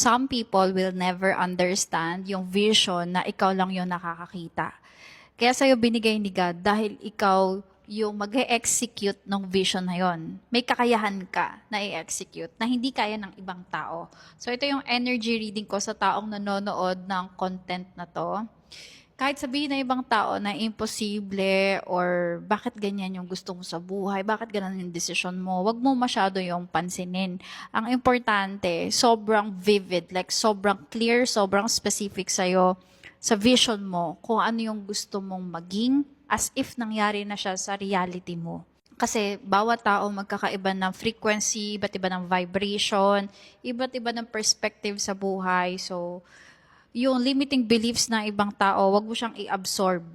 some people will never understand yung vision na ikaw lang yung nakakakita. Kaya sa'yo binigay ni God dahil ikaw yung mag-execute ng vision na yon. May kakayahan ka na i-execute na hindi kaya ng ibang tao. So ito yung energy reading ko sa taong nanonood ng content na to. Kahit sabihin ng ibang tao na imposible or bakit ganyan yung gusto mo sa buhay, bakit ganun yung decision mo, wag mo masyado yung pansinin. Ang importante, sobrang vivid, like sobrang clear, sobrang specific sa'yo, sa vision mo, kung ano yung gusto mong maging, as if nangyari na siya sa reality mo. Kasi bawat tao magkakaiba ng frequency, iba't iba ng vibration, iba't iba ng perspective sa buhay. So, yung limiting beliefs ng ibang tao, wag mo siyang i-absorb.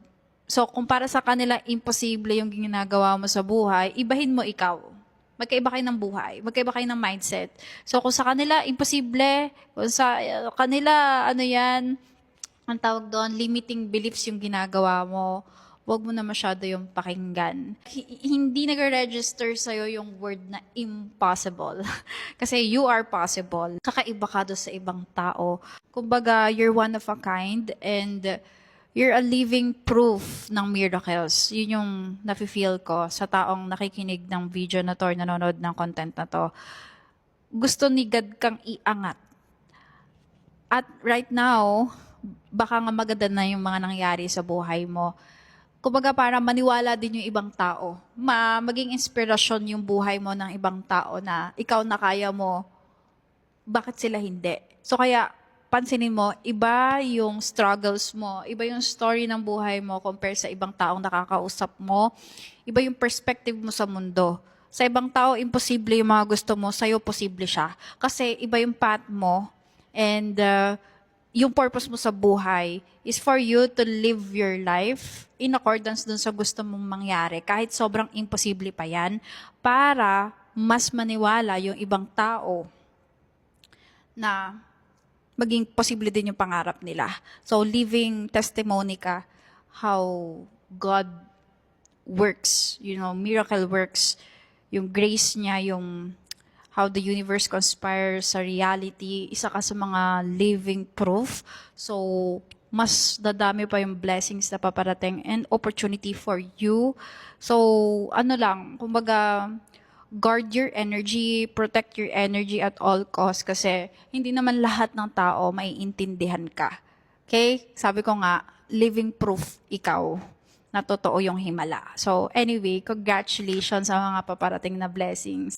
So, kung para sa kanila imposible yung ginagawa mo sa buhay, ibahin mo ikaw. Magkaiba kayo ng buhay, magkaiba kayo ng mindset. So, kung sa kanila imposible, kung sa kanila ano yan, ang tawag doon, limiting beliefs yung ginagawa mo, wag mo na masyado yung pakinggan. Hindi nag-register sa'yo yung word na impossible. Kasi you are possible. Kakaiba ka doon sa ibang tao. Kumbaga, you're one of a kind and you're a living proof ng miracles. Yun yung nafe-feel ko sa taong nakikinig ng video na to or nanonood ng content na to. Gusto ni God kang iangat. At right now, baka nga maganda na yung mga nangyari sa buhay mo. Kumbaga para maniwala din yung ibang tao. Maging inspirasyon yung buhay mo ng ibang tao na ikaw na kaya mo, bakit sila hindi? So kaya, pansinin mo, iba yung struggles mo, iba yung story ng buhay mo compare sa ibang taong nakakausap mo, iba yung perspective mo sa mundo. Sa ibang tao, imposible yung mga gusto mo, sa'yo posible siya. Kasi iba yung path mo, and yung purpose mo sa buhay is for you to live your life in accordance dun sa gusto mong mangyari. Kahit sobrang imposible pa yan, para mas maniwala yung ibang tao na maging posible din yung pangarap nila. So, living testimony ka how God works, miracle works, yung grace niya, yung how the universe conspires sa reality, isa ka sa mga living proof. So, mas dadami pa yung blessings na paparating and opportunity for you. So, kumbaga, guard your energy, protect your energy at all costs kasi hindi naman lahat ng tao maiintindihan ka. Okay? Sabi ko nga, living proof ikaw na totoo yung himala. So, anyway, congratulations sa mga paparating na blessings.